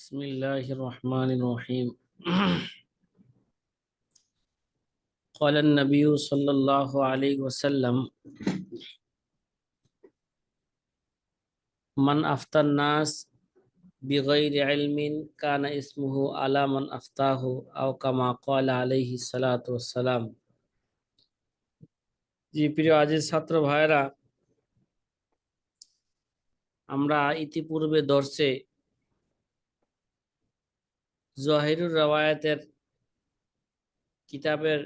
بسم الله الرحمن الرحيم قال النبي صلى الله عليه وسلم من أفتى الناس بغير علم كان اسمه على من أفتاه أو كما قال عليه الصلاة والسلام। জি প্রিয় আজিজ ছাত্র ভাইরা, আমরা ইতিপূর্বে দর্শে জহিরুর রওয়ায়াতের কিতাবের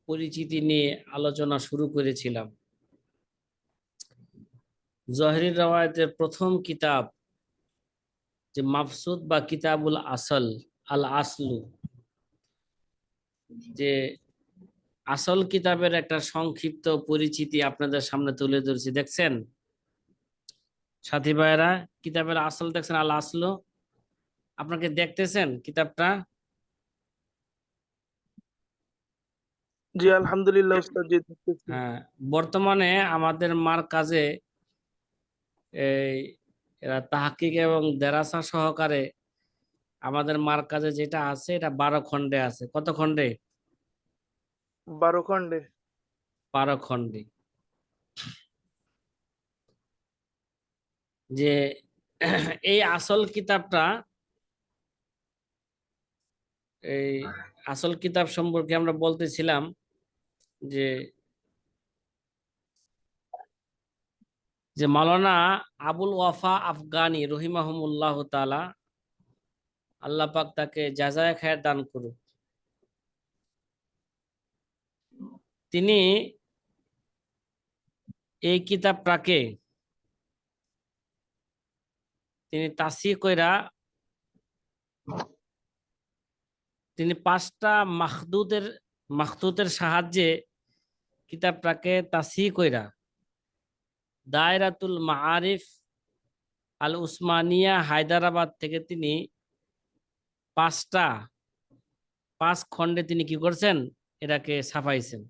পরিচিতি নিয়ে আলোচনা শুরু করেছিলাম। জহিরুর রওয়ায়াতের প্রথম কিতাব যে মাফসুদ বা কিতাবুল আসল আল আসলু, যে আসল কিতাবের একটা সংক্ষিপ্ত পরিচিতি আপনাদের সামনে তুলে ধরছি। দেখছেন সাথী ভাইরা, কিতাবের আসল দেখছেন, আল আসলু। আপনাকে দেখতেছেন কিতাবটা? জি আলহামদুলিল্লাহ উস্তাদ, জি দেখতেছি। হ্যাঁ, বর্তমানে আমাদের মার কাজে এই এরা তাহকিক এবং দেরাসা সহকারে আমাদের মার কাজে যেটা আছে এটা 12 খণ্ডে আছে। কত খণ্ডে? 12 খণ্ডে। 12 খণ্ডে। যে এই আসল কিতাবটা, এই আসল কিতাব সম্পর্কে আমরা বলতেছিলাম যে যে মাওলানা আবুল ওয়াফা আফগানি রহিমাহুমুল্লাহ তাআলা, আল্লাহ পাক তাকে জাযায়ে খায়ের দান করুক, তিনি এই কিতাবটাকে তিনি তাসিহ কইরা তিনি 5টা মাখতুতের সাহায্যে কিতাবটাকে তাসিহ কইরা দায়রাতুল মাআরিফ আল উসমানিয়া হায়দ্রাবাদ থেকে তিনি 5 খণ্ডে তিনি কি করছেন, এটাকে ছাপাইছেন।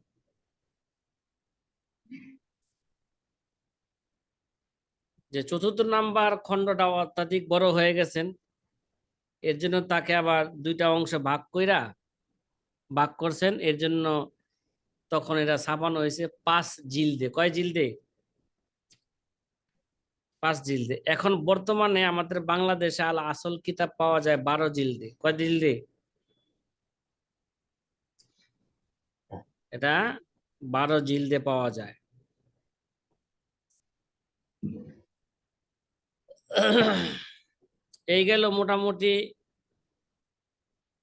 যে চতুর্থ নাম্বার খণ্ডটা অত্যাধিক বড় হয়ে গেছেন, এর জন্য তাকে আবার 2টা অংশে ভাগ করছেন। এর জন্য তখন এটা ছাপানো হয়েছে 5 জিলদে। কয় জিলদে? 5 জিলদে। এখন বর্তমানে আমাদের বাংলাদেশে আল আসল কিতাব পাওয়া যায় 12 জিলদে। কয় জিলদে? এটা 12 জিলদে পাওয়া যায়। এই গেল মোটামুটি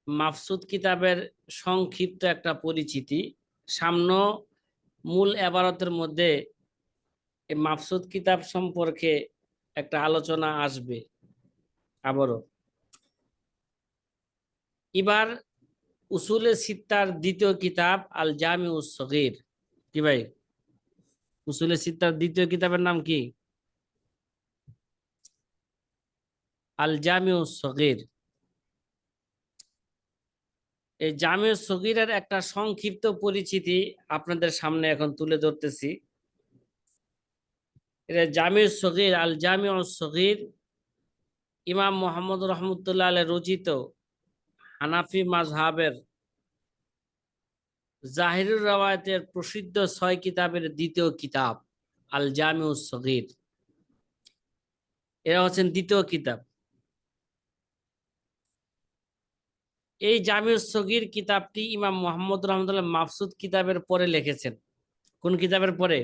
মাফসুদ কিতাবের সংক্ষিপ্ত একটা পরিচিতি। সামনে মূল এবারতের মধ্যে এই মাফসুদ কিতাব সম্পর্কে একটা আলোচনা আসবে আবারও। এবার উসুলে সিত্তার দ্বিতীয় কিতাব আল জামিউস সগীর। কি ভাই, উসুলে সিত্তার দ্বিতীয় কিতাবের নাম কি? আল জামিউস সগীর। এই জামিউস সগীরের একটা সংক্ষিপ্ত পরিচিতি আপনাদের সামনে এখন তুলে ধরতেছি। এটা জামিউস সগীর, আল জামিউস সগীর ইমাম মুহাম্মদ রহমতুল্লাহ আলাইহি রচিত হানাফি মাযহাবের জাহিরুর রওয়ায়াতের প্রসিদ্ধ 6 কিতাবের দ্বিতীয় কিতাব আল জামিউস সগীর। এরা হচ্ছেন দ্বিতীয় কিতাব। এই জামিউস সগীর কিতাবটি ইমাম মুহাম্মদ রহমতুল্লাহ মাফসুদ কিতাবের পরে লিখেছেন। কোন কিতাবের পরে?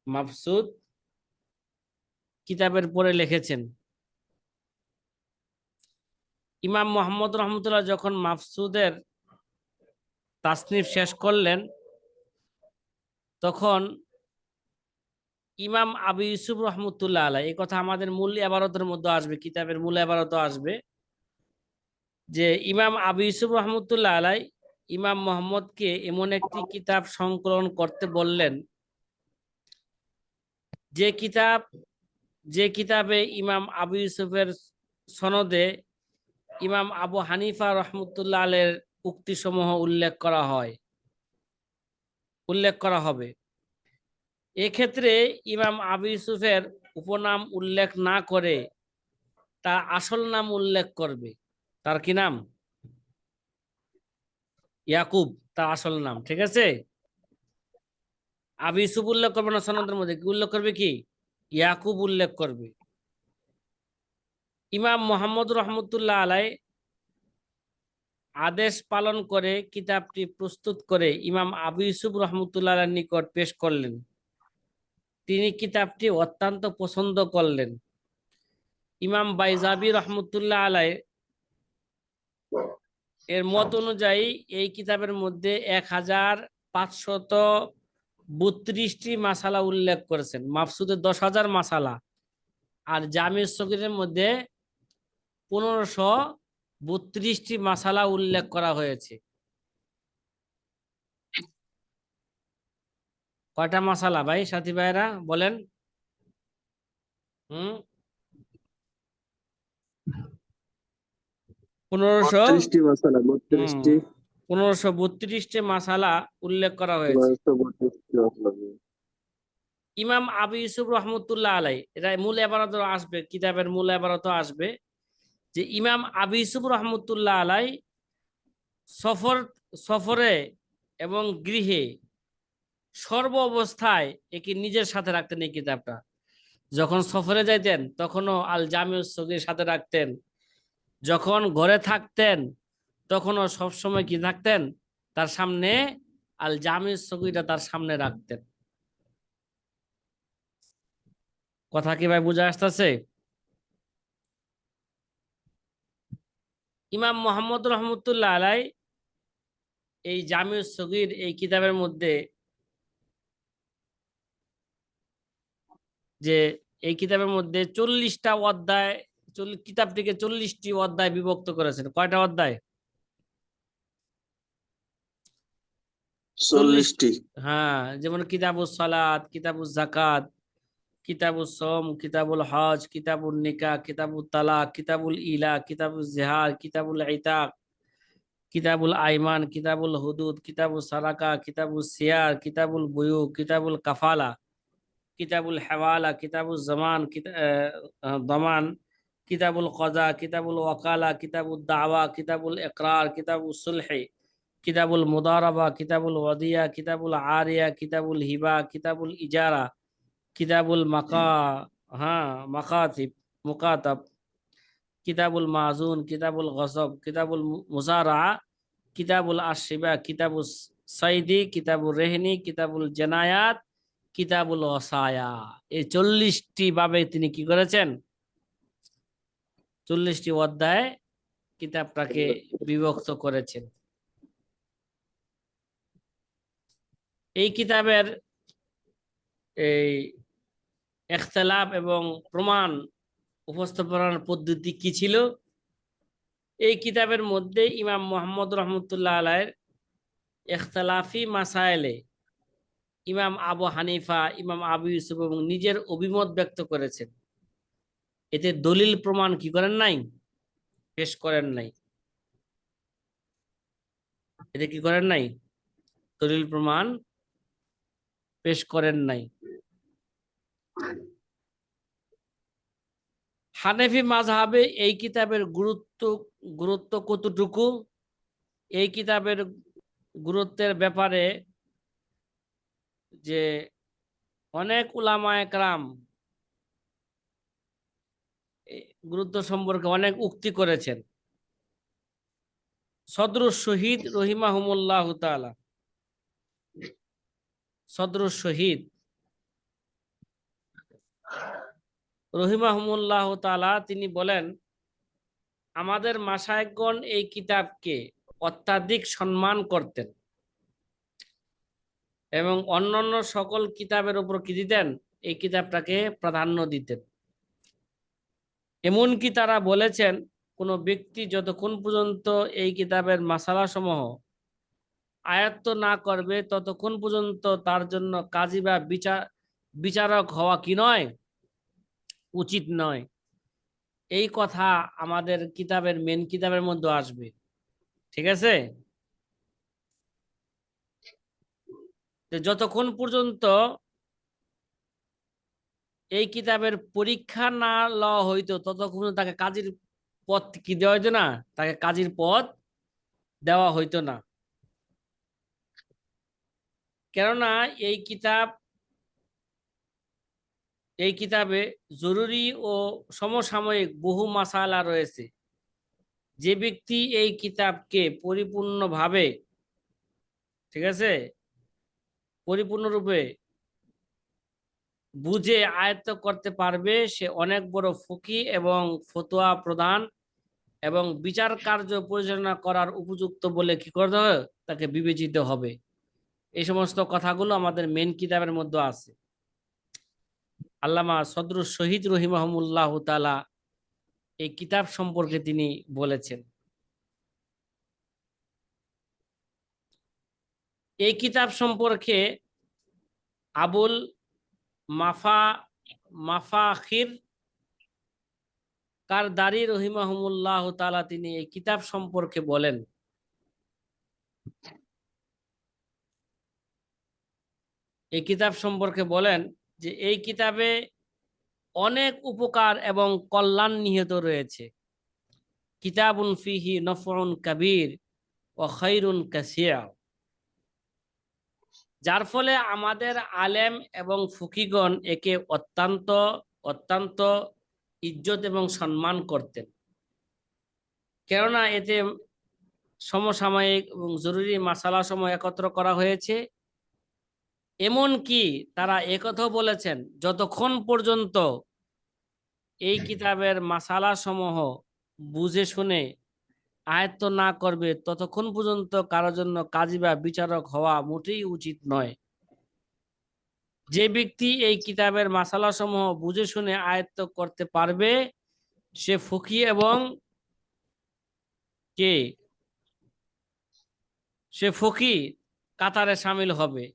মাফসুদ কিতাবের পরে লিখেছেন। ইমাম মুহাম্মদ রহমতুল্লাহ যখন মাফসুদের তাসনিফ শেষ করলেন, তখন ইমাম আবু ইউসুফ রহমতুল্লাহ আলাইহি, এই কথা আমাদের মূল ইবারতের মধ্যে আসবে, কিতাবের মূল ইবারত আসবে, যে ইমাম আবু ইউসুফ রহমতুল্লাহ আলাইহি ইমাম মুহাম্মদকে এমন একটি কিতাব সংকলন করতে বললেন, যে কিতাবে ইমাম আবু ইউসুফের সনদে ইমাম আবু হানিফা রহমতুল্লাহ আলাইহির উক্তিসমূহ উল্লেখ করা হবে। এক্ষেত্রে ইমাম আবু ইউসুফের উপনাম উল্লেখ না করে তার আসল নাম উল্লেখ করবে। তার কি নাম? ইয়াকুব তার আসল নাম, ঠিক আছে। আবু ইউসুফ উল্লেখ করবে না, সনদের মধ্যে কি উল্লেখ করবে? কি ইয়াকুব উল্লেখ করবে। ইমাম মোহাম্মদ রহমতুল্লাহ আলাই আদেশ পালন করে কিতাবটি প্রস্তুত করে ইমাম আবু ইউসুফ রহমতুল্লাহ আলাইর নিকট পেশ করলেন। তিনি কিতাবটি অত্যন্ত পছন্দ করলেন। ইমাম বাইজাবি রহমতুল্লাহ আলাই এর মত অনুযায়ী এই কিতাবের মধ্যে 1532টি মাসালা উল্লেখ করেছেন। মাফসুদের 10,000 মাসালা, আর জামিউস সগীরের মধ্যে 1532টি মাসালা উল্লেখ করা হয়েছে। কয়টা মাসালা ভাই, সাথী ভাইরা বলেন? হুম, 1500 32টি মাসালা, হুম 32টি 1532টি মাসালা উল্লেখ করা হয়েছে। 932টি মাসালা। ইমাম আবু ইউসুফ রহমতুল্লাহ আলাই, এটা মূল এবারত আসবে, কিতাবের মূল এবারত আসবে যে ইমাম আবু ইউসুফ রহমতুল্লাহ আলাই সফরে এবং গৃহে সর্ব অবস্থায় একে নিজের সাথে রাখতেন। এই কিতাবটা যখন সফরে যাইতেন তখনও আল জামিউস সগীর সাথে রাখতেন, যখন ঘরে থাকতেন তখনও সবসময় কি থাকতেন? তার সামনে আল জামিউস সগীরটা তার সামনে রাখতেন। কথা কি ভাই বুঝা আসতেছে? ইমাম মোহাম্মদ রহমতুল্লাহ আলাই এই জামিউস সগীর এই কিতাবের মধ্যে যে এই কিতাবের মধ্যে 40টা অধ্যায়, কিতাবটিকে 40টি অধ্যায় বিভক্ত করেছেন। কয়টা অধ্যায়? 40। 40টি। হ্যাঁ, যেমন কিতাবুস সালাত, কিতাবুস যাকাত, কিতাবুস সওম, কিতাবুল হজ, কিতাবুল নিকাহ, কিতাবুল তালাক, কিতাবুল ইলা, কিতাবুল জিহার, কিতাবুল ইতাক, কিতাবুল আইমান, কিতাবুল হুদুদ, কিতাবুল সালাকা, কিতাবুল সিয়ার, কিতাবুল বুয়ু, কিতাবুল কাফালা, কিতাবুল হেওয়ালা, কিতাবুল জামান, দমান, কিতাবুল কজা, কিতাবুল ওয়াকালা, কিতাবুল দাওয়া, কিতাবুল ইকরার, কিতাবুল সুলহি, কিতাবুল মুদারাবা, কিতাবুল ওয়াদিয়া, কিতাবুল আরিয়া, কিতাবুল হিবা, কিতাবুল ইজারা, কিতাবুল হ্যাঁ মাকাতিব মুকাতাব, কিতাবুল মাজুন, কিতাবুল গসব, কিতাবুল মুজারা, কিতাবুল আশিবা, কিতাবুল সাইদি, কিতাবুল রেহনি, কিতাবুল জানায়াত, কিতাবুল ওসায়া। এই 40টি ভাবে তিনি কি করেছেন? 40টি অধ্যায়ে কিতাবটাকে বিভক্ত করেছেন। এই কিতাবের এই ইখতিলাফ এবং প্রমাণ উপস্থাপনার পদ্ধতি কি ছিল? এই কিতাবের মধ্যে ইমাম মোহাম্মদ রহমতুল্লাহ আলাইয়ের ইখতিলাফি মাসায়েলে ইমাম আবু হানিফা, ইমাম আবু ইউসুফ এবং নিজের অভিমত ব্যক্ত করেছেন। এতে দলিল প্রমাণ কি করেন নাই? পেশ করেন নাই। এতে কি করেন নাই? দলিল প্রমাণ পেশ করেন নাই। হানেফি মাযহাবে এই কিতাবের গুরুত্ব কতটুকু? এই কিতাবের গুরুত্বের ব্যাপারে যে অনেক উলামায়ে কেরাম গুরুত্ব সম্পর্কে অনেক উক্তি করেছেন। সদরুস শহীদ রহিমাহুমুল্লাহ তাআলা, সদরুস শহীদ রহিমাহুমুল্লাহ তাআলা তিনি বলেন, আমাদের মাশায়েখগণ এই কিতাবকে অত্যাধিক সম্মান করতেন এবং অন্যান্য সকল কিতাবের উপর কি দিতেন? এই কিতাবটাকে প্রাধান্য দিতেন। এমনকি তারা বলেছেন, কোনো ব্যক্তি যতক্ষণ পর্যন্ত এই কিতাবের মাসালাসমূহ আয়ত্ত না করবে ততক্ষণ পর্যন্ত তার জন্য কাজী বা বিচারক হওয়া কি নয়? উচিত নয়। এই কথা আমাদের কিতাবের মেন কিতাবের মধ্যে আসবে, ঠিক আছে। যতক্ষণ পর্যন্ত এই কিতাবের পরীক্ষা না লওয়া হইতো ততক্ষণ তাকে কাজীর পদ কি দেওয়া হইতো না, তাকে কাজীর পদ দেওয়া হইতো না। কেননা এই কিতাবে জরুরি ও সমসাময়িক বহু মাসালা রয়েছে। যে ব্যক্তি এই কিতাবকে পরিপূর্ণভাবে, ঠিক আছে, পরিপূর্ণরূপে বুঝে আয়ত্ত করতে পারবে সে অনেক বড় ফকি এবং ফতোয়া প্রদান এবং বিচার কার্য পরিচালনা করার উপযুক্ত বলে কি করতে হবে, তাকে বিবেচিত হবে। এই সমস্ত কথাগুলো আমাদের মেন কিতাবের মধ্যে আছে। আল্লামা সদরুস শহীদ রহিমাহুল্লাহ তাআলা এই কিতাব সম্পর্কে তিনি বলেছেন। এই কিতাব সম্পর্কে আবুল মাফাখির কারদারি রহিমাহুল্লাহ তাআলা তিনি এই কিতাব সম্পর্কে বলেন, এই কিতাব সম্পর্কে বলেন যে এই কিতাবে অনেক উপকার এবং কল্যাণ নিহিত রয়েছে। কিতাবুন ফিহি নফউন কাবীর ওয়া খায়রুন কাসীর, যার ফলে আমাদের আলেম এবং ফকিগণ একে অত্যন্ত অত্যন্ত ইজ্জত এবং সম্মান করতেন। কেননা এতে সমসাময়িক এবং জরুরি মাসালা সমূহ একত্র করা হয়েছে। এমন কি তারা একথাও বলেছেন, যতক্ষণ পর্যন্ত এই কিতাবের মাসালা সমূহ বুঝে শুনে আয়ত্ত না করবে ততক্ষণ পর্যন্ত কারো জন্য কাজী বা বিচারক হওয়া মোটেই উচিত নয়। যে ব্যক্তি এই কিতাবের মাসালা সমূহ বুঝে শুনে আয়ত্ত করতে পারবে সে ফকি এবং কে সে ফকি কাতারে সামিল হবে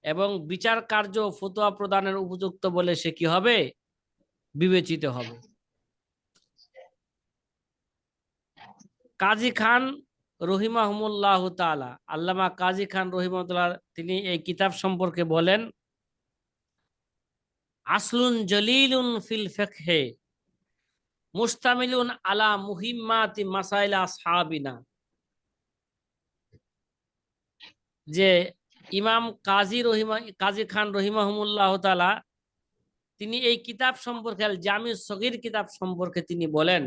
এবং বিচার কার্য ফতোয়া প্রদানের উপযুক্ত বলে সে কি হবে, বিবেচিত হবে। কাজী খান রহিমাহুল্লাহ তাআলা, আল্লামা কাজী খান রহিমাহুল্লাহ তিনি এই কিতাব সম্পর্কে বলেন, আসলুন জলিলুন ফিল ফিকহে মুস্তামিলুন আলা মুহিম্মাতি মাসাইলা আসহাবিনা। যে ইমাম কাজী খান রহিমাহুল্লাহ তাআলা তিনি এই কিতাব সম্পর্কে আল জামি সগীর কিতাব সম্পর্কে তিনি বলেন,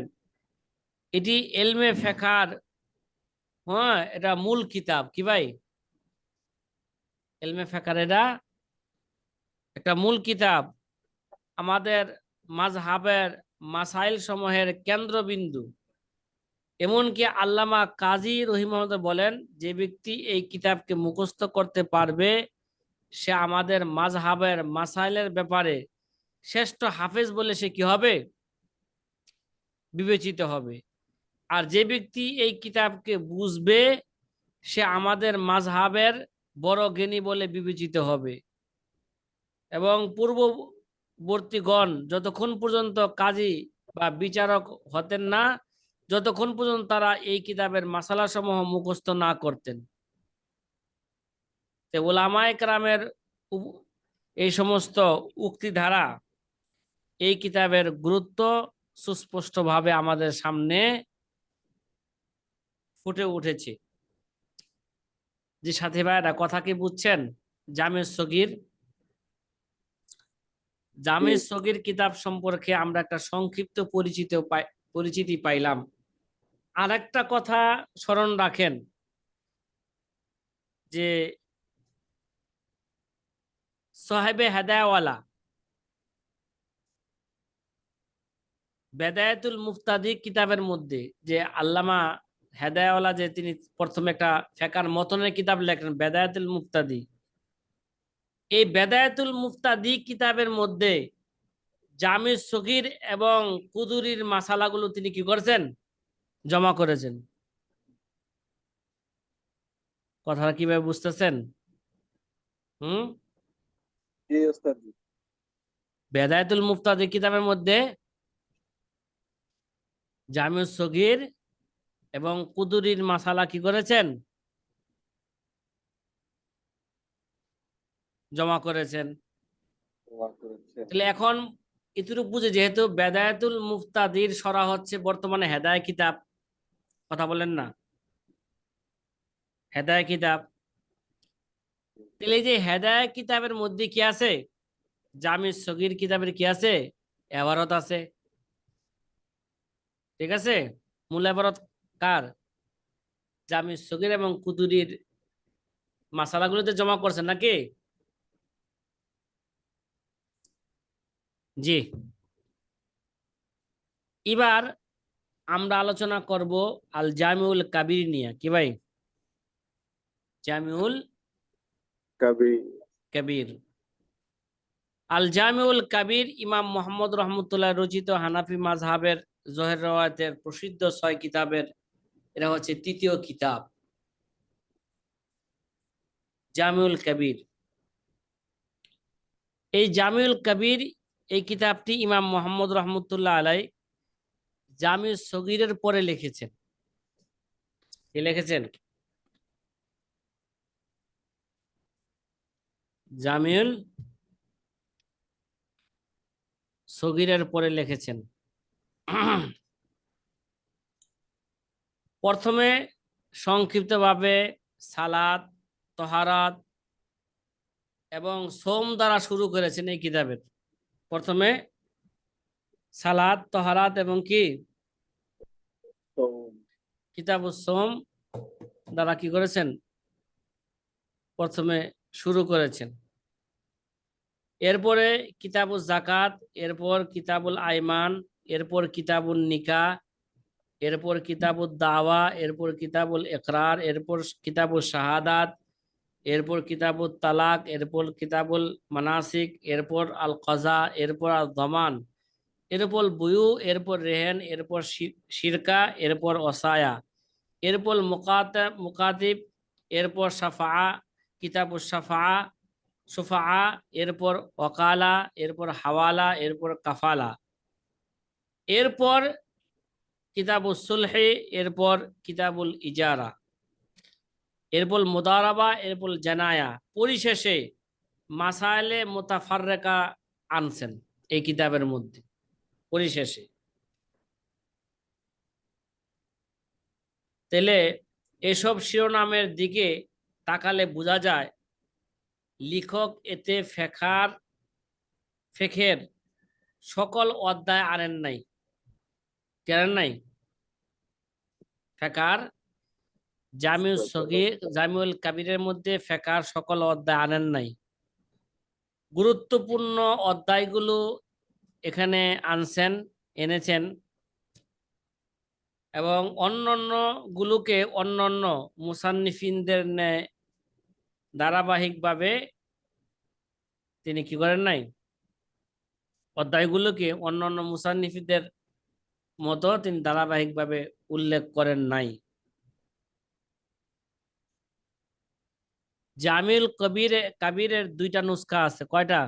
এটি এলমে ফিকহের, হ্যাঁ, এটা মূল কিতাব। কি ভাই? এলমে ফিকহের এটা একটা মূল কিতাব, আমাদের মাযহাবের মাসাইল সমূহের কেন্দ্রবিন্দু। এমনকি আল্লামা কাজী রহিমাহুল্লাহ বলেন, যে ব্যক্তি এই কিতাবকে মুখস্থ করতে পারবে সে আমাদের মাযহাবের মাসাইলের ব্যাপারে শ্রেষ্ঠ হাফেজ বলে সে কি হবে, বিবেচিত হবে। আর যে ব্যক্তি এই কিতাবকে বুঝবে সে আমাদের মাযহাবের বড় জ্ঞানী বলে বিবেচিত হবে। এবং পূর্ববর্তীগণ যতক্ষণ পর্যন্ত কাজী বা বিচারক হতেন না যতক্ষণ পর্যন্ত তারা এই কিতাবের মাসালা সমূহ মুখস্থ না করতেন। উলামায়ে কেরামের এই সমস্ত উক্তি ধারা এই কিতাবের গুরুত্ব সুস্পষ্টভাবে আমাদের সামনে ফুটে উঠেছে। যে সাথী ভাইরা কথা কি বুঝছেন? জামে সগীর কিতাব সম্পর্কে আমরা একটা সংক্ষিপ্ত পরিচিতি পাইলাম। আর একটা কথা স্মরণ রাখেন যে সাহেবে হেদায়াওয়ালা বেদায়াতুল মুফতাদি কিতাবের মধ্যে যে আল্লামা হেদায়াওয়ালা যে তিনি প্রথমে একটা ফিকহের মতনের কিতাব লেখেন বেদায়াতুল মুফতাদি, এই বেদায়াতুল মুফতাদি কিতাবের মধ্যে জামি সগীর এবং কুদুরির মাসালাগুলো তিনি কি করেছেন, জমা করেছেন। কথাটা কিভাবে বুঝতেছেন? বেদায়াতুল মুফতাদি কিতাবের মধ্যে জামি সগীর এবং কুদুরির মাসালা কি করেছেন, জমা করেছেন। তাহলে এখন এতটুকু বুঝে, যেহেতু বেদায়াতুল মুফতাদির সরা হচ্ছে বর্তমানে হেদায় কিতাব, কথা বলেন না, হেদায় কিতাব, তাহলে এই যে হেদায় কিতাবের মধ্যে কি আছে, জামি সগীর কিতাবের কি আছে, এবারত আছে, ঠিক আছে। মূল এবারত কার, জামি সগীর এবং কুতুরির মাসালাগুলোতে জমা করছেন নাকি? জি। এবার আমরা আলোচনা করব আল জামিউল কাবির নিয়ে, কি ভাই, জামিউল কাবির। আল জামিউল কাবির ইমাম মোহাম্মদ রহমতুল্লাহ রচিত হানাফি মাযহাবের জোহর রওয়ায়াতের প্রসিদ্ধ 6 কিতাবের এটা হচ্ছে তৃতীয় কিতাব, জামিউল কাবির। এই জামিউল কাবির, এই কিতাবটি ইমাম মোহাম্মদ রহমতুল্লাহ আলাই জামিউল সগীরের পরে লিখেছেন। কি লিখেছেন? জামিউল সগীরের পরে লিখেছেন। প্রথমে সংক্ষিপ্তভাবে সালাত, তহারাত এবং সোম দ্বারা শুরু করেছেন এই কিতাবের। প্রথমে সালাত, তহারাত এবং কি কিতাবুস সোম দ্বারা কি করেছেন, প্রথমে শুরু করেছেন। এরপরে কিতাবুল জাকাত, এরপর কিতাবুল আইমান, এরপর কিতাবুল নিকাহ, এরপর কিতাবুল দাওয়া, এরপর কিতাবুল ইকরার, এরপর কিতাবুল শাহাদাত, এরপর কিতাবুল তালাক, এরপর কিতাবুল মানাসিক, এরপর আল কাজা, এরপর আল দমান, এরপর বুয়ু, এরপর রেহেন, এরপর শিরকা, এরপর ওসায়া, এরপর মুকাতিব, এরপর সাফা, কিতাবুল সাফা, সুফা, এরপর ওকালা, এরপর হাওয়ালা, এরপর কাফালা, এরপর কিতাবুল সুলহে, এরপর কিতাবুল ইজারা, এরপর মুদারাবা, এরপর জানায়া, পরিশেষে মাসাইলে মুতাফাররিকা আনছেন এই কিতাবের মধ্যে পরিশেষে। তাহলে এসব শিরোনামের দিকে তাকালে বোঝা যায় লেখক এতে ফেখের সকল অধ্যায় আনেন নাই। কেন নাই? ফেকার জামিউল কাবিরের মধ্যে ফেকার সকল অধ্যায় আনেন নাই। গুরুত্বপূর্ণ অধ্যায়গুলো এখানে এনেছেন এবং অন্যান্য গুলোকে অন্যান্য মুসান্নিফিনদের ন্যায় ধারাবাহিকভাবে তিনি কি করেন নাই, অধ্যায়গুলোকে অন্যান্য মুসান্নিফিনদের মতো তিনি ধারাবাহিকভাবে উল্লেখ করেন নাই। জামিউল কাবিরের 2টা নুসখা আছে। কয়টা?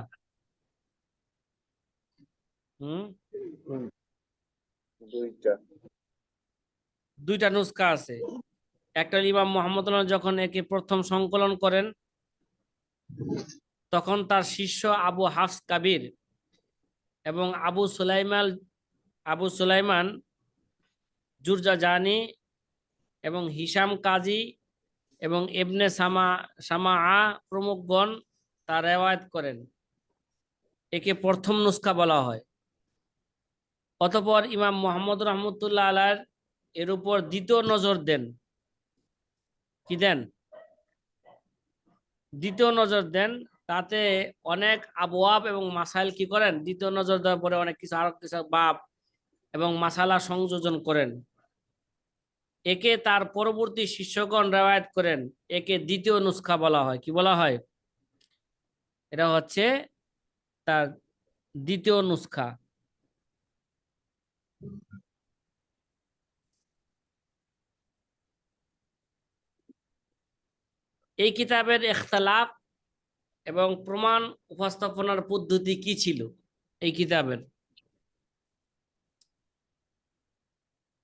দুইটা নুসখা আছে। একটা ইমাম মোহাম্মদ যখন একে প্রথম সংকলন করেন তখন তার শিষ্য আবু হাফস কাবির এবং আবু সুলাইমান জুরজাজানি এবং হিসাম কাজী এবং ইবনে সামা প্রমুখগণ তা রেওয়ায়েত করেন। একে প্রথম নুসখা বলা হয়। অতঃপর ইমাম মোহাম্মদ রহমতুল্লাহ আলাইহির এর উপর দ্বিতীয় নজর দেন। কি দেন? দ্বিতীয় নজর দেন। তাতে অনেক আবওয়াব এবং মাসাইল কি করেন, দ্বিতীয় নজর দেওয়ার পরে অনেক কিছু আরো কিছু বাব এবং মাসালা সংযোজন করেন। একে তার পরবর্তী শিষ্যগণ রেওয়ায়েত করেন। একে দ্বিতীয় নুসখা বলা হয়। কি বলা হয়? এটা হচ্ছে তার দ্বিতীয় নুসখা। এই কিতাবের ইখতিলাফ এবং প্রমাণ উপস্থাপনার পদ্ধতি কি ছিল এই কিতাবের?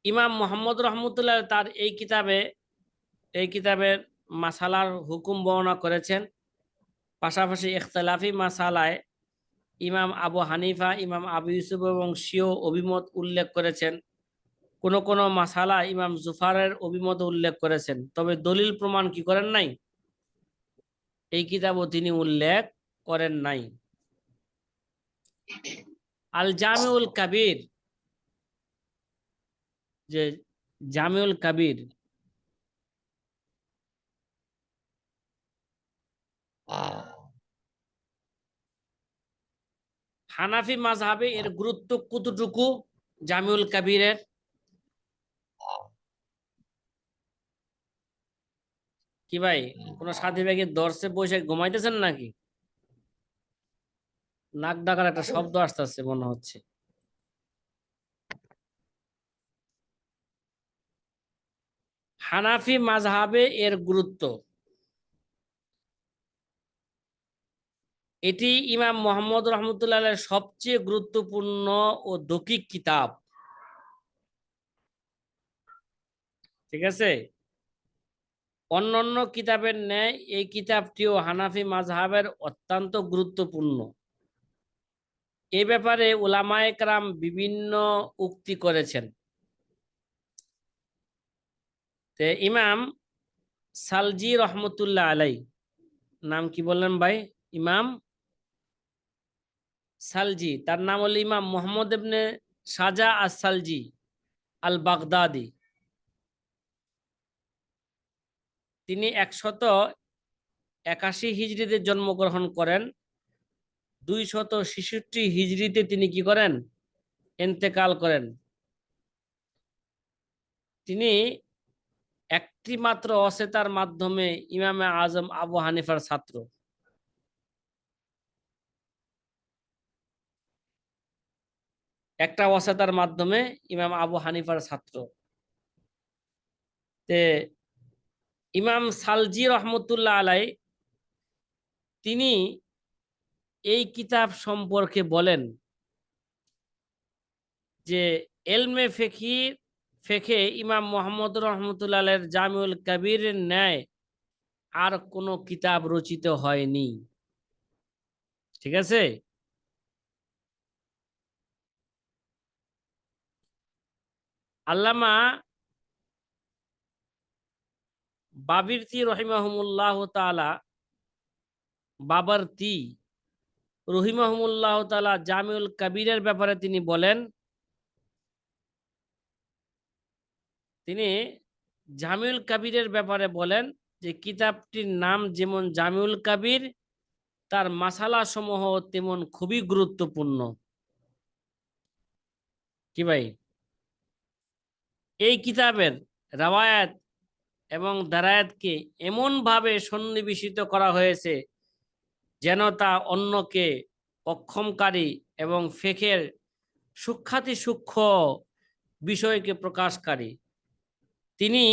ইমাম মোহাম্মদ রহমতুল্লাহ তার এই কিতাবের মাসালার হুকুম বর্ণনা করেছেন। পাশাপাশি ইখতিলাফি মাসালায় ইমাম আবু হানিফা, ইমাম আবু ইউসুফ এবং শিও অভিমত উল্লেখ করেছেন। কোন কোন মাসালা ইমাম জুফারের অভিমত উল্লেখ করেছেন, তবে দলিল প্রমাণ কি করেন নাই, এই কিতাবও তিনি উল্লেখ করেন নাই। আল জামিউল কাবির, যে জামিউল কাবির, হানাফি মাযহাবে এর গুরুত্ব কতটুকু? জামিউল কাবিরের কি ভাই, কোন সাথী ভাইকে দর্শে বসে ঘুমাইতেছেন নাকি? নাক ডাকার একটা শব্দ আসতেছে মনে হচ্ছে। হানাফি মাযহাবে এর গুরুত্ব, এটি ইমাম মুহাম্মদ রহমতুল্লাহ সবচেয়ে গুরুত্বপূর্ণ ও দকিক কিতাব। ঠিক আছে, অন্যান্য কিতাবের ন্যায় এই কিতাবটিও হানাফি মাযহাবের অত্যন্ত গুরুত্বপূর্ণ। এ ব্যাপারে উলামায়ে কেরাম বিভিন্ন উক্তি করেছেন। তে ইমাম সালজি রহমতুল্লাহ আলাই, নাম কি বললেন ভাই? ইমাম সালজি, তার নাম হলো ইমাম মোহাম্মদ ইবনে সাজা আস সালজি আল বাগদাদি। তিনি 181 হিজরিতে জন্মগ্রহণ করেন। 266 হিজরিতে তিনি কি করেন? ইন্তেকাল করেন। তিনি একটি মাত্র অসেতার মাধ্যমে ইমামে আজম আবু হানিফার ছাত্র। একটা অসেতার মাধ্যমে ইমাম আবু হানিফার ছাত্র। তে ইমাম সালজি রহমতুল্লাহ আলাই তিনি এই কিতাব সম্পর্কে বলেন যে এলমে ফেকে ইমাম মোহাম্মদ রহমতুল্লাহ আলাইহির জামিউল কাবিরের ন্যায় আর কোনো কিতাব রচিত হয়নি। ঠিক আছে, আল্লামা বাবিরতি রহিমাহুমুল্লাহ তাআলা, বাবরতি রহিমাহুমুল্লাহ তাআলা জামিউল কাবিরের ব্যাপারে তিনি বলেন, তিনি জামিউল কাবিরের ব্যাপারে বলেন যে কিতাবটির নাম যেমন জামিউল কাবির, তার মাসালা সমূহ তেমন খুবই গুরুত্বপূর্ণ। কি ভাই, এই কিতাবের রাওয়ায়াত এবং দারায়াতকে এমন ভাবে সন্নিবেশিত করা হয়েছে যেন তা অন্যকে অক্ষমকারী এবং ফিকহের সূক্ষ্মাতি সূক্ষ্ম বিষয়কে প্রকাশকারী। তিনি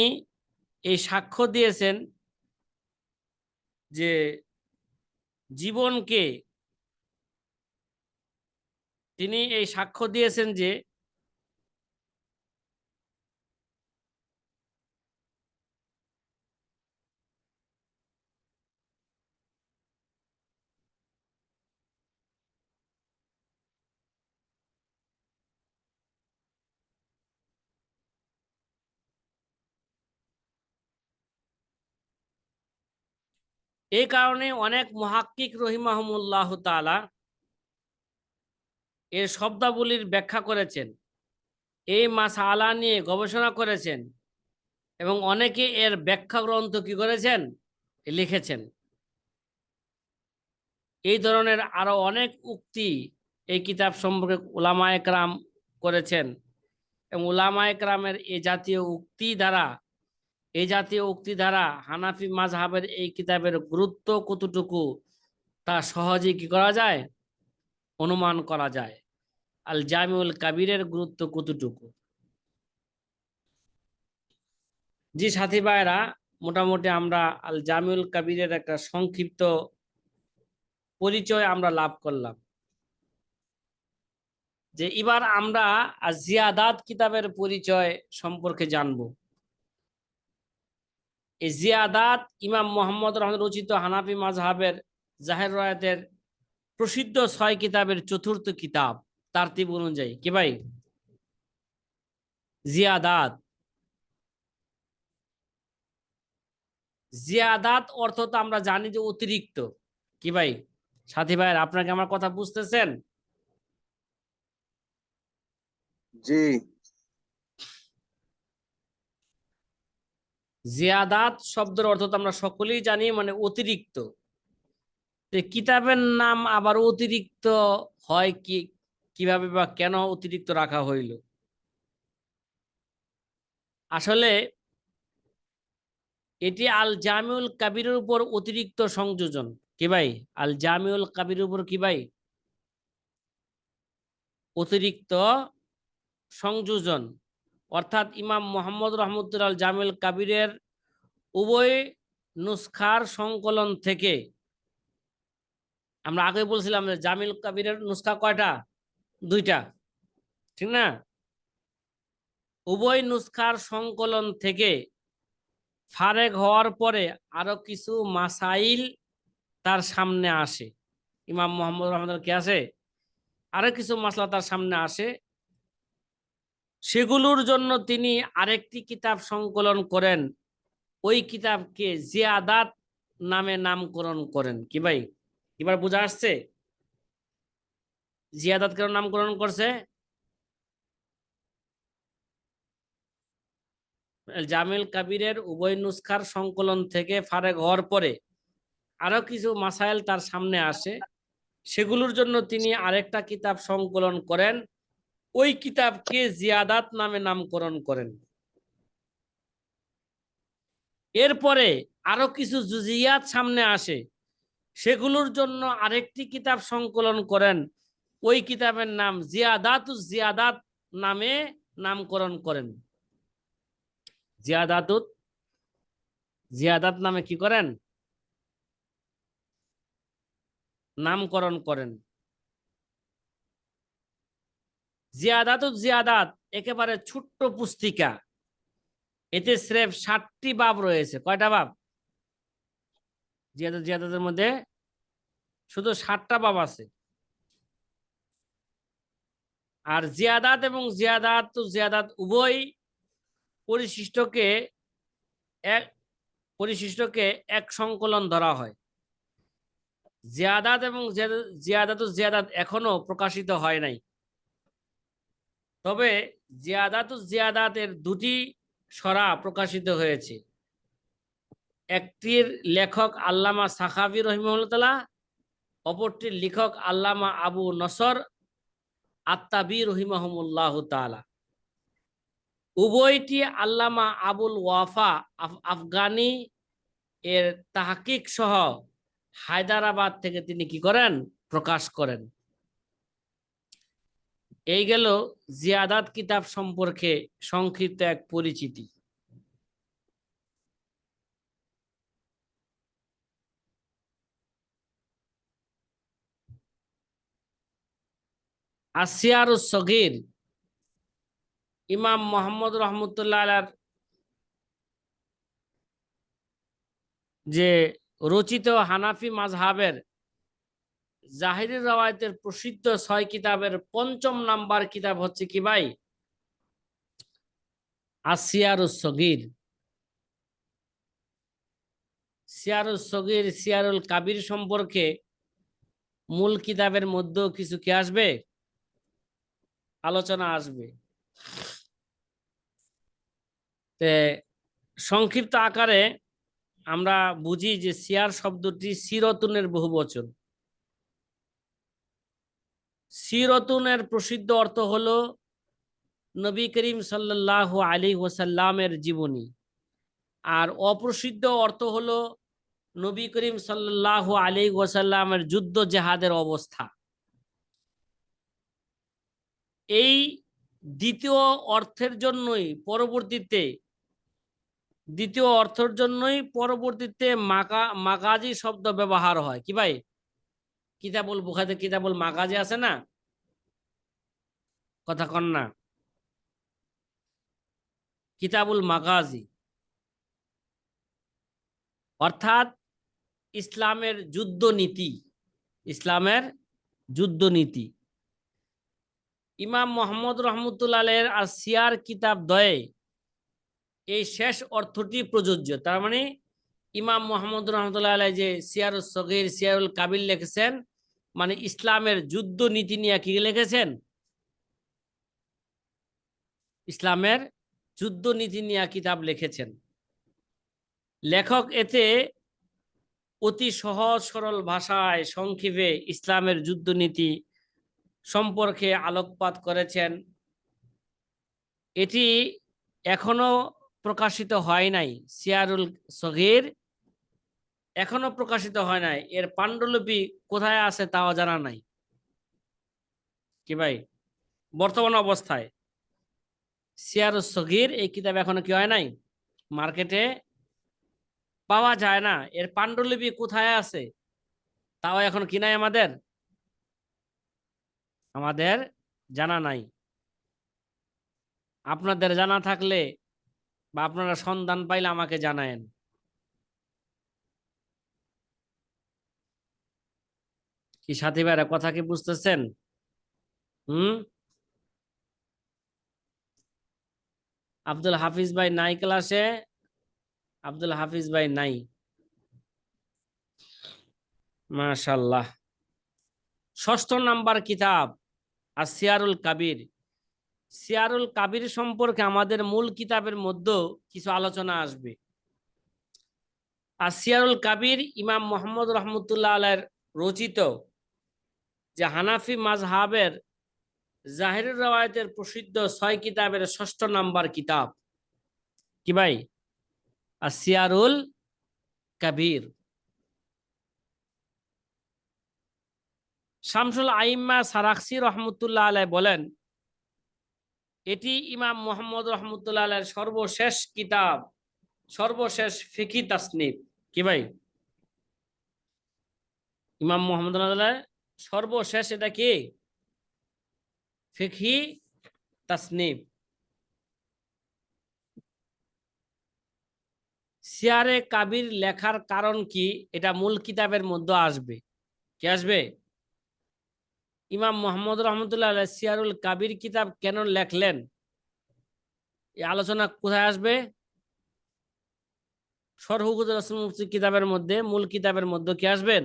এই সাক্ষ্য দিয়েছেন যে জীবনকে, তিনি এই সাক্ষ্য দিয়েছেন যে এই কারণে অনেক মুহাক্কিক রহিমাহুমুল্লাহ তাআলা এর শব্দাবলীর ব্যাখ্যা করেছেন, এই মাসআলা নিয়ে গবেষণা করেছেন এবং অনেকে এর ব্যাখ্যা গ্রন্থ কি করেছেন? লিখেছেন। এই ধরনের আরো অনেক উক্তি এই কিতাব সম্পর্কে উলামায়ে কেরাম করেছেন এবং উলামায়ে কেরামের এই জাতীয় উক্তি দ্বারা হানাফি মাযহাবের এই কিতাবের গুরুত্ব কতটুকু তা সহজেই কি করা যায়? অনুমান করা যায়। আল জামিউল কাবিরের গুরুত্ব কতটুকু? জি সাথী ভাইরা, মোটামুটি আমরা আল জামিউল কাবিরের একটা সংক্ষিপ্ত পরিচয় আমরা লাভ করলাম। যে এবার আমরা জিয়াদাত কিতাবের পরিচয় সম্পর্কে জানব। এই জিয়াদাত ইমাম মোহাম্মদ রহমান রচিত হানাফি মাযহাবের জাহের রায়াতের প্রসিদ্ধ 6 কিতাবের চতুর্থ কিতাব তারতিব অনুযায়ী। কি ভাই? জিয়াদাত। জিয়াদাত অর্থ তো আমরা জানি যে অতিরিক্ত। কি ভাই সাথী ভাইয়ের, আপনাকে আমার কথা বুঝতেছেন? জি। জিয়াদাত শব্দের অর্থ তো আমরা সকলেই জানি, মানে অতিরিক্ত। কিতাবের নাম আবার অতিরিক্ত হয় কি, কিভাবে বা কেন অতিরিক্ত রাখা হইল? আসলে এটি আল জামিউল কাবিরের উপর অতিরিক্ত সংযোজন। কি ভাই? আল জামিউল কাবিরের উপর কি ভাই? অতিরিক্ত সংযোজন। অর্থাৎ ইমাম মোহাম্মদ রহমতুল্লাহ আল জামিউল কাবিরের উভয় নুসখার সংকলন থেকে, আমরা আগে বলছিলাম যে জামিল কাবিরের নুসখা কয়টা? 2টা, ঠিক না? উভয় নুসখার সংকলন থেকে ফারেক হওয়ার পরে আরো কিছু মাসাইল তার সামনে আসে। ইমাম মোহাম্মদ রহমতুল্লাহ কি আসে? আরো কিছু মাসলা তার সামনে আসে। সেগুলোর জন্য তিনি আরেকটি কিতাব সংকলন করেন। ওই কিতাবকে জিয়াদাত নামে নামকরণ করেন। কি ভাই এবার বোঝা আসছে? জিয়াদাত কেন নামকরণ করছে? জামিল কাবিরের উভয় নুসখার সংকলন থেকে ফারেক হওয়ার পরে আরো কিছু মাসাইল তার সামনে আসে, সেগুলোর জন্য তিনি আরেকটা কিতাব সংকলন করেন। ওই কিতাবকে জিয়াদাত নামে নামকরণ করেন। এরপরে আরো কিছু জুজিয়াত সামনে আসে, সেগুলোর জন্য আরেকটি কিতাব সংকলন করেন। ওই কিতাবের নাম জিয়াদাতুজ জিয়াদাত নামে নামকরণ করেন। জিয়াদাতুত জিয়াদাত নামে কি করেন? নামকরণ করেন। জিয়াদাতুত জিয়াদাত একেবারে ছোট্ট পুস্তিকা। এতে স্রেফ 60টি বাব রয়েছে। কয়টা বাব? জিয়াদাত জিয়াদাতের মধ্যে শুধু 60টা বাব আছে। আর জিয়াদাত এবং জিয়াদাত উভয় পরিশিষ্টকে এক এক সংকলন ধরা হয়। জিয়াদাত এবং জিয়াদাত এখনো প্রকাশিত হয় নাই। তবে জিয়াদাতের 2টি সরা প্রকাশিত হয়েছে। একটির লেখক আল্লামা সাখাভী রহিমাহুল্লাহ তাআলা, অপরটির লেখক আল্লামা আবু নসর আত্তাবী রহিমাহুল্লাহ তাআলা। উভয়টি আল্লামা আবুল ওয়াফা আফগানি এর তাহকিক সহ হায়দ্রাবাদ থেকে তিনি কি করেন? প্রকাশ করেন। এই গেল জিয়াদাত কিতাব সম্পর্কে সংক্ষিপ্ত এক পরিচিতি। আসিয়ারুস সগীর ইমাম মোহাম্মদ রহমতুল্লাহ আলার যে রচিত হানাফি মাযহাবের জাহিরি রওয়ায়াতের প্রসিদ্ধ 6 কিতাবের 5ম নাম্বার কিতাব হচ্ছে কি ভাই? আসিয়ারুস সগীর। সিয়ারুস সগীর সিয়ারুল কাবির সম্পর্কে মূল কিতাবের মধ্যেও কিছু কি আসবে? আলোচনা আসবে। সংক্ষিপ্ত আকারে আমরা বুঝি যে সিয়ার শব্দটি সিরতুনের বহুবচন। সিরতুনের প্রসিদ্ধ অর্থ হলো নবী করিম সাল্লাল্লাহু আলাইহি ওয়াসাল্লামের জীবনী। আর অপ্রসিদ্ধ অর্থ হলো নবী করিম সাল্লাল্লাহু আলাইহি ওয়াসাল্লামের যুদ্ধ জেহাদের অবস্থা। এই দ্বিতীয় অর্থের জন্যই পরবর্তীতে মাগাজি শব্দ ব্যবহার হয়। কি ভাই? কিতাবুল বুখারীতে কিতাবুল মাগাজি আছে না? কথা কন না। কিতাবুল মাগাজি অর্থাৎ ইসলামের যুদ্ধ নীতি। ইসলামের যুদ্ধনীতি। ইমাম মোহাম্মদ রহমতুল্লাহ আলাইহির আসিয়ার কিতাব দয়ে এই শেষ অর্থটি প্রযোজ্য। তার মানে ইমাম মোহাম্মদ রহমতুল্লাহ আলাইহি যে সিয়ারুস সগীর, সিয়ারুল কাবির লিখেছেন, মানে ইসলামের যুদ্ধ নীতি নিয়ে কি লিখেছেন? ইসলামের যুদ্ধ নীতি নিয়ে কিতাব লিখেছেন। লেখক এতে অতি সহজ সরল ভাষায় সংক্ষেপে ইসলামের যুদ্ধনীতি সম্পর্কে আলোকপাত করেছেন। এটি এখনো প্রকাশিত হয় নাই, সিয়ারুল সগীর এখনো প্রকাশিত হয় নাই। এর পাণ্ডুলিপি কোথায় আছে তাও জানা নাই। কি ভাই, বর্তমান অবস্থায় সিয়ারুল সগীর এই কিতাব এখনো কি হয় নাই, মার্কেটে পাওয়া যায় না। এর পাণ্ডুলিপি কোথায় আছে তাও এখন কি নাই, আমাদের জানা নাই। আপনাদের জানা থাকলে বা আপনারা সন্ধান পাইলে আমাকে জানায়েন। কি সাথী ভাইরা, কথা কি বুঝতেছেন? আব্দুল হাফিজ ভাই নাই ক্লাসে? আব্দুল হাফিজ ভাই নাই, মাশাআল্লাহ। 6ষ্ঠ নাম্বার কিতাব আসিয়ারুল কাবির। সিয়ারুল কাবির সম্পর্কে আমাদের মূল কিতাবের মধ্যে কিছু আলোচনা আসবে। আর সিয়ারুল কাবির ইমাম মোহাম্মদ রহমতুল্লাহ আলাইহির রচিত, যে হানাফি মাযহাবের জাহিরি রওয়ায়াতের প্রসিদ্ধ 6 কিতাবের 6ষ্ঠ নাম্বার কিতাব। কি ভাই? আসিয়ারুল কাবির। শামসুল আইম্মা সারাখসি রহমতুল্লাহ আলাইহি বলেন, এটি ইমাম মোহাম্মদ রহমতুল্লাহ আলাইহির সর্বশেষ কিতাব, সর্বশেষ ফিকহি তাসনিফ। কি ভাই? ইমাম মোহাম্মদ সর্বশেষ এটা কি? ফিকহি তাসনিফ। সিয়ারে কাবির লেখার কারণ কি, এটা মূল কিতাবের মধ্যে আসবে। কি আসবে? ইমাম মোহাম্মদ রহমতুল্লাহ আলাইহি সিয়ারুল কাবির কিতাব কেন লেখলেন, এই আলোচনা কোথায় আসবে? শরহ রাসূল মুফতি কিতাবের মধ্যে, মূল কিতাবের মধ্যে কি আসবেন?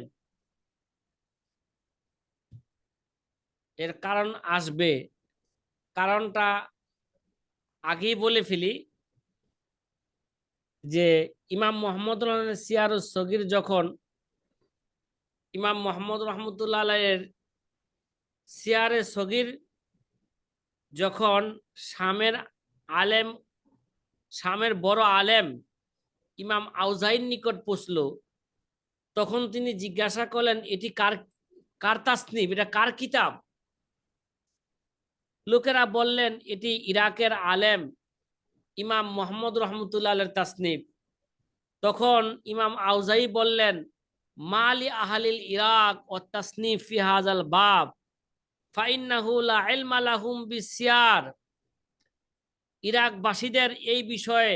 এর কারণ আসবে। কারণটা আগেই বলে ফেলি যে ইমাম মোহাম্মদ সিয়ারুস সগীর যখন ইমাম মোহাম্মদ রহমতুল্লাহ আলাইহির সিয়ারে সগীর যখন শামের বড় আলেম ইমাম আউজাইর নিকট পৌঁছল, তখন তিনি জিজ্ঞাসা করলেন, এটি কার তাসনিফ, এটা কার কিতাব? লোকেরা বললেন, এটি ইরাকের আলেম ইমাম মোহাম্মদ রহমতুল্লাহ আলাইহির তাসনিফ। তখন ইমাম আউজাই বললেন, মালি আহলিল ইরাক ও তাসনিফ ফি হাযাল বাব ফাইন্নাহু লা ইলমা লাহুম বিসিয়ার। ইরাকবাসীদের এই বিষয়ে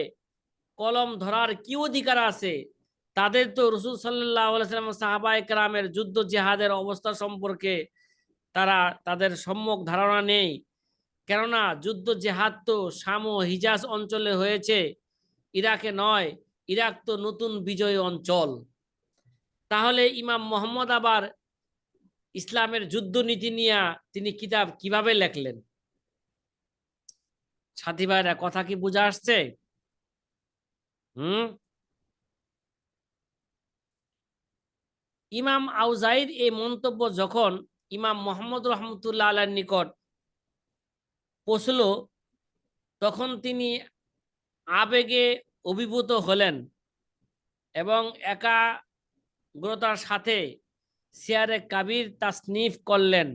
কলম ধরার কি অধিকার আছে? তাদের তো রাসূল সাল্লাল্লাহু আলাইহি ওয়াসাল্লাম সাহাবায়ে কেরামের যুদ্ধ জিহাদের অবস্থা সম্পর্কে তাদের সম্যক ধারণা নেই। কেননা যুদ্ধ জেহাদ তো শাম ও হিজাজ অঞ্চলে হয়েছে, ইরাকে নয়। ইরাক তো নতুন বিজয় অঞ্চল। তাহলে ইমাম মোহাম্মদ আবার ইসলামের যুদ্ধ নীতি নিয়ে তিনি কিতাব কিভাবে লেখলেন? সাথী ভাইরা, কথা কি বুঝা আসছে? ইমাম আউজাইর এই মন্তব্য যখন ইমাম মোহাম্মদ রহমতুল্লাহ আলাইহির নিকট পৌঁছল, তখন তিনি আবেগে অভিভূত হলেন এবং একাগ্রতার সাথে সিয়ারে কাবির তাসনিফ করলেন।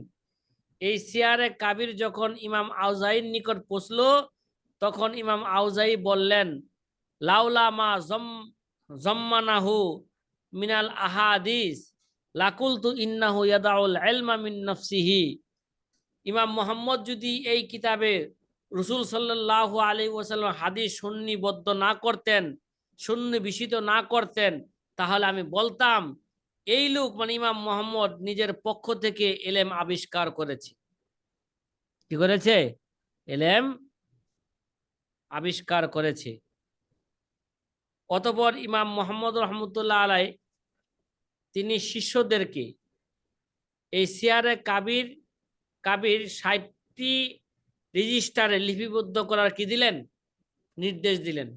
এই সিয়ারে কাবির যখন ইমাম আউজাইর নিকট পৌঁছল, তখন ইমাম আউজাই বললেন, লাউলা মা জম্মানাহু মিনাল আহাদিস লাকুলতু ইন্নাহু ইয়াদাউল ইলমা মিন নাফসিহি। ইমাম মোহাম্মদ যদি এই কিতাবে রাসূল সাল্লাল্লাহু আলাইহি ওয়াসাল্লাম হাদিস সন্নিবদ্ধ না করতেন, সন্নিবেশিত না করতেন, তাহলে আমি বলতাম এই লোক মানে ইমাম মোহাম্মদ নিজের পক্ষ থেকে এলেম আবিষ্কার করেছে। কি করেছে? এলেম আবিষ্কার করেছে। অতঃপর ইমাম মোহাম্মদ রহমতুল্লাহ আলাই তিনি শিষ্যদেরকে এই সিয়ারে কাবির ৬০টি রেজিস্টারে লিপিবদ্ধ করার কি দিলেন? নির্দেশ দিলেন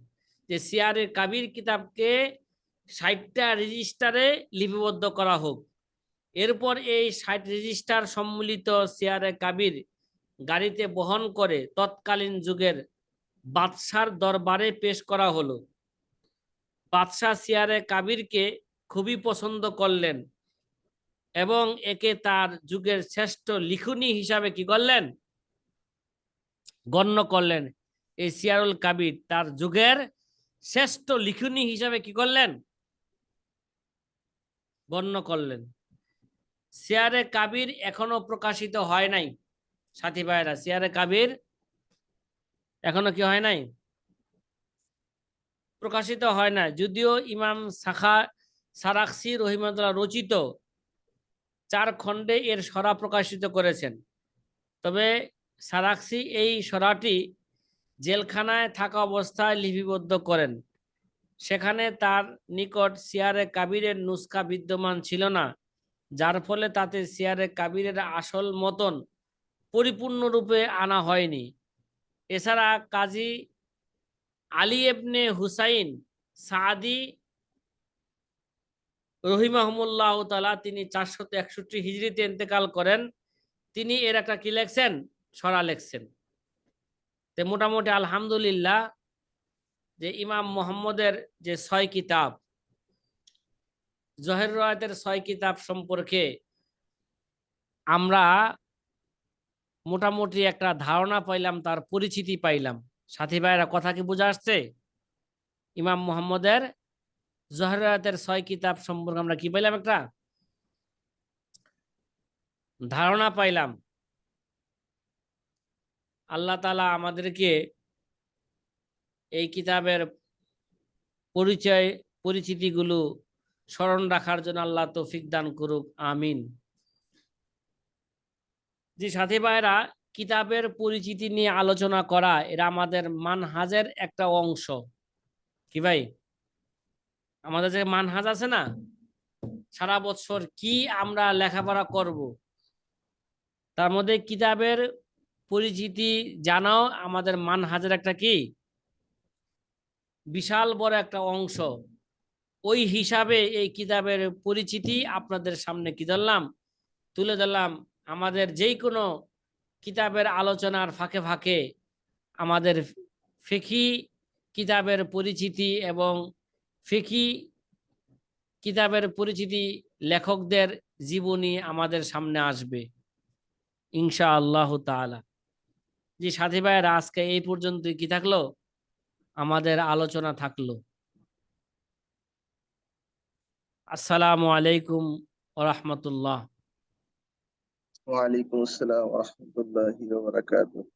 যে সিয়ারে কাবির কিতাবকে ৬০টা রেজিস্টারে লিপিবদ্ধ করা হোক। এরপর এই ৬০ রেজিস্টার সম্মিলিত সিয়ারে কাবির গাড়িতে বহন করে তৎকালীন যুগের বাদশার দরবারে পেশ করা হলো। বাদশাহ সিয়ারে কাবিরকে খুবই পছন্দ করলেন এবং একে তার যুগের শ্রেষ্ঠ লিখনী হিসাবে কি করলেন? গণ্য করলেন। এই সিয়ারুল কাবির তার যুগের শ্রেষ্ঠ লিখনী হিসাবে কি করলেন? গণ্য করলেন। সিয়ারে কাবির এখনো প্রকাশিত হয় নাই সাথী ভাইরা, সিয়ারে কাবির এখনো কি হয় নাই? প্রকাশিত হয় না। যদিও ইমাম সারাখসি রহিমাতুল্লাহ রচিত 4 খণ্ডে এর সরা প্রকাশিত করেছেন। তবে সারাখসি এই সরাটি জেলখানায় থাকা অবস্থায় লিপিবদ্ধ করেন। সেখানে তার নিকট সিয়ারে কাবিরের নুসখা বিদ্যমান ছিল না, যার ফলে তাতে সিয়ারে কাবিরের আসল মতন পরিপূর্ণরূপে আনা হয়নি। এছাড়া কাজী আলী ইবনে হুসাইন সাদি রহিমাহুল্লাহ তাআলা তিনি 461 হিজরিতে ইন্তেকাল করেন। তিনি এর একটা কি লেখছেন? সরা লেখছেন। তো মোটামুটি আলহামদুলিল্লাহ যে ইমাম মোহাম্মদের যে 6 কিতাব, জহের রায়াতের 6 কিতাব সম্পর্কে আমরা মোটামুটি একটা ধারণা পাইলাম, তার পরিচিতি পাইলাম। সাথী ভাইরা কথা কি বোঝা আসছে? ইমাম মোহাম্মদের জহের রায়াতের 6 কিতাব সম্পর্কে আমরা কি পাইলাম? একটা ধারণা পাইলাম। আল্লাহ তাআলা আমাদেরকে এই কিতাবের পরিচিতিগুলো স্মরণ রাখার জন্য আল্লাহ তৌফিক দান করুক, আমিন। যে সাথী ভাইরা, কিতাবের পরিচিতি নিয়ে আলোচনা করা এরা আমাদের মানহাজের একটা অংশ। কি ভাই? আমাদের যে মানহাজ আছে না, সারা বছর কি আমরা লেখাপড়া করব, তার মধ্যে কিতাবের পরিচিতি জানাও আমাদের মানহাজের একটা কি বিশাল বড় একটা অংশ। ওই হিসাবে এই কিতাবের পরিচিতি আপনাদের সামনে কি ধরলাম? তুলে ধরলাম। আমাদের যেই কোনো কিতাবের আলোচনার ফাঁকে ফাঁকে আমাদের ফিকহি কিতাবের পরিচিতি এবং ফিকহি কিতাবের পরিচিতি লেখকদের জীবনী আমাদের সামনে আসবে ইনশাআল্লাহ তাআলা। যে সাথী ভাইয়েরা, আজকে এই পর্যন্তই কি থাকলো? আমাদের আলোচনা থাকলো। আসসালামু আলাইকুম ওয়া রাহমাতুল্লাহ। ওয়ালাইকুম আসসালাম ওয়া রাহমাতুল্লাহি ওয়া বারাকাতুহু।